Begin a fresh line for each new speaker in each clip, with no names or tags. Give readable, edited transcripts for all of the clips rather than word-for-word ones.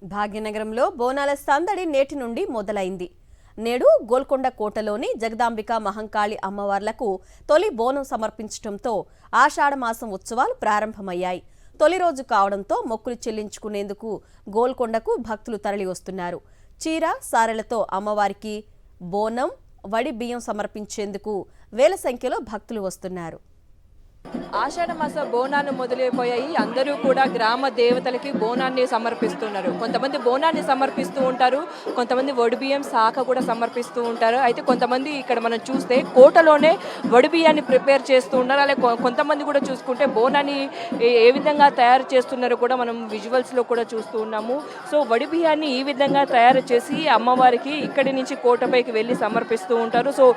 భాగ్యనగరంలో బోనాల సందడి నేటి నుండి మొదలైంది. నేడు గోల్కొండ కోటలోని జగదాంబిక మహంకాళి అమ్మవార్లకు తొలి బోనం సమర్పించడంతో ఆషాఢమాసం ఉత్సవాలు ప్రారంభమయ్యాయి. తొలి రోజు కావడంతో మొక్కులు చెల్లించుకునేందుకు గోల్కొండకు భక్తులు తరలి వస్తున్నారు. చీర సారెలతో అమ్మవారికి బోనం, వడి బియ్యం సమర్పించేందుకు వేల సంఖ్యలో భక్తులు వస్తున్నారు.
ఆషాఢమాస బోనాలు మొదలైపోయాయి. అందరూ కూడా గ్రామ దేవతలకి బోనాన్ని సమర్పిస్తున్నారు. కొంతమంది బోనాన్ని సమర్పిస్తూ ఉంటారు, కొంతమంది వడిబియ్యం శాఖ కూడా సమర్పిస్తూ ఉంటారు. అయితే కొంతమంది ఇక్కడ మనం చూస్తే కోటలోనే వడిబియ్యాన్ని ప్రిపేర్ చేస్తూ ఉన్నారు. అలాగే కొంతమంది కూడా చూసుకుంటే బోనాన్ని ఏ విధంగా తయారు చేస్తున్నారో కూడా మనం విజువల్స్లో కూడా చూస్తూ ఉన్నాము. సో వడిబియ్యాన్ని ఈ విధంగా తయారు చేసి అమ్మవారికి ఇక్కడి నుంచి కోటపైకి వెళ్ళి సమర్పిస్తూ ఉంటారు. సో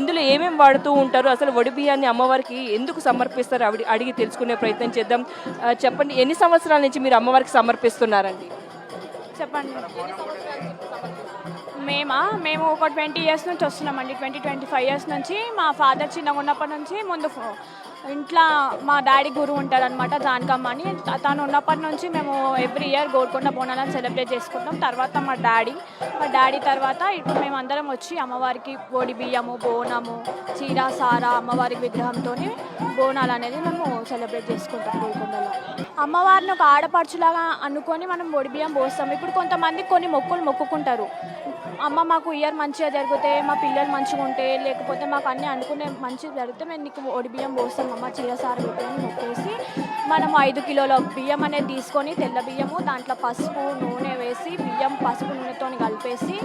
ఇందులో ఏమేమి వాడుతూ ఉంటారు, అసలు వడిబియ్యాన్ని అమ్మవారికి ఎందుకు సమర్పిస్తారు అడిగి తెలుసుకునే ప్రయత్నం చేద్దాం. చెప్పండి, ఎన్ని సంవత్సరాల నుంచి మీరు అమ్మవారికి సమర్పిస్తున్నారండి?
చెప్పండి. మేము ఒక 20 years నుంచి వస్తున్నామండి. 25 years నుంచి. మా ఫాదర్ చిన్నగా ఉన్నప్పటి నుంచి ముందు ఇంట్లో మా డాడీ గురువు ఉంటారనమాట, జానకమ్మ అని. తను ఉన్నప్పటి నుంచి మేము ఎవ్రీ ఇయర్ గోల్కొండ బోనాలను సెలబ్రేట్ చేసుకుంటాం. తర్వాత మా డాడీ తర్వాత ఇప్పుడు మేము అందరం వచ్చి అమ్మవారికి వడి బియ్యము, బోనము, చీర సారా అమ్మవారి విగ్రహంతో బోనాలు అనేది మేము సెలబ్రేట్ చేసుకుంటాం గోల్కొండలో. అమ్మవారిని ఒక ఆడపడుచులాగా అనుకొని మనం వడి బియ్యం పోస్తాం. ఇప్పుడు కొంతమంది కొన్ని మొక్కులు మొక్కుకుంటారు. అమ్మ మాకు ఇయర్ మంచిగా జరిగితే, మా పిల్లలు మంచిగా ఉంటే, లేకపోతే మాకు అన్నీ అనుకునే మంచిగా జరిగితే మేము నీకు వడి బియ్యం పోస్తాం అమ్మ, చీరసార బియ్యం మొక్కేసి మనం 5 కిలోల బియ్యం అనేది తీసుకొని, తెల్ల బియ్యము, దాంట్లో పసుపు నూనె వేసి, బియ్యం పసుపు నూనెతో కలిపేసి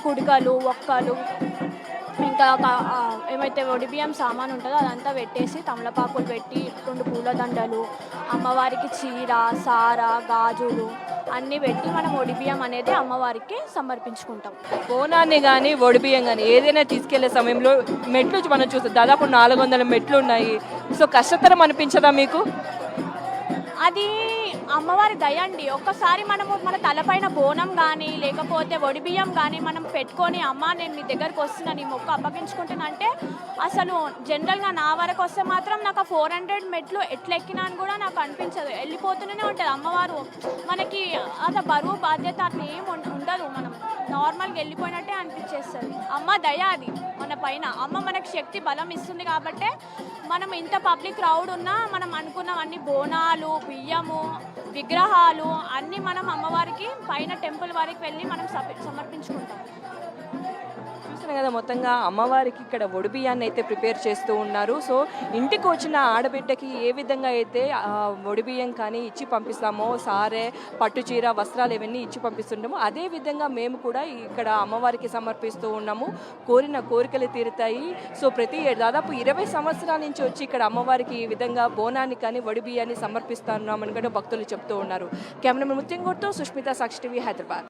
కుడికలు, ఒక్కలు, ఇంకా ఏమైతే వడి బియ్యం సామాన్ ఉంటుందో అదంతా పెట్టేసి తమలపాకులు పెట్టి 2 పూల దండలు, అమ్మవారికి చీర సార గాజులు అన్నీ పెట్టి మనం వడి బియ్యం అనేది అమ్మవారికి సమర్పించుకుంటాం.
బోనాన్ని కానీ వడి బియ్యం కానీ ఏదైనా తీసుకెళ్లే సమయంలో మెట్లు మనం చూస్తాం, దాదాపు 400 మెట్లు ఉన్నాయి. సో కష్టతరం అనిపించదా మీకు?
అది అమ్మవారి దయ అండి. ఒక్కసారి మనము మన తలపైన బోనం కానీ లేకపోతే వడి బియ్యం కానీ మనం పెట్టుకొని, అమ్మ నేను మీ దగ్గరకు వస్తున్నా, నీ మొక్క అప్పగించుకుంటున్నానంటే, అసలు జనరల్గా నా వరకు వస్తే మాత్రం నాకు 400 మెట్లు ఎట్లా ఎక్కినా అని కూడా నాకు అనిపించదు. వెళ్ళిపోతూనే ఉంటుంది అమ్మవారు. మనకి అంత బరువు బాధ్యత అట్లా ఏం ఉండదు. మనం నార్మల్గా వెళ్ళిపోయినట్టే అనిపించేస్తుంది. అమ్మ దయ అది మన పైన. అమ్మ మనకు శక్తి బలం ఇస్తుంది కాబట్టి మనం ఇంత పబ్లిక్ క్రౌడ్ ఉన్నా మనం అనుకున్నవన్నీ బోనాలు, బియ్యము, విగ్రహాలు అన్నీ మనం అమ్మవారికి పైన టెంపుల్ వారికి వెళ్ళి మనం సమర్పించుకుంటాం.
చూసిన కదా, మొత్తంగా అమ్మవారికి ఇక్కడ వడి బియ్యాన్ని అయితే ప్రిపేర్ చేస్తూ ఉన్నారు. సో ఇంటికి వచ్చిన ఆడబిడ్డకి ఏ విధంగా అయితే వడి బియ్యం కానీ ఇచ్చి పంపిస్తామో, సారే, పట్టు చీర, వస్త్రాలు ఇవన్నీ ఇచ్చి పంపిస్తుంటామో, అదే విధంగా మేము కూడా ఇక్కడ అమ్మవారికి సమర్పిస్తూ ఉన్నాము. కోరిన కోరికలు తీరుతాయి. సో ప్రతి దాదాపు 20 సంవత్సరాల నుంచి వచ్చి ఇక్కడ అమ్మవారికి ఈ విధంగా బోనాన్ని కానీ వడి బియ్యాన్ని సమర్పిస్తున్నామని కూడా భక్తులు చెప్తూ ఉన్నారు. కెమెరామెన్ ముత్యంగూర్తో సుష్మిత, సాక్షి టీవీ, హైదరాబాద్.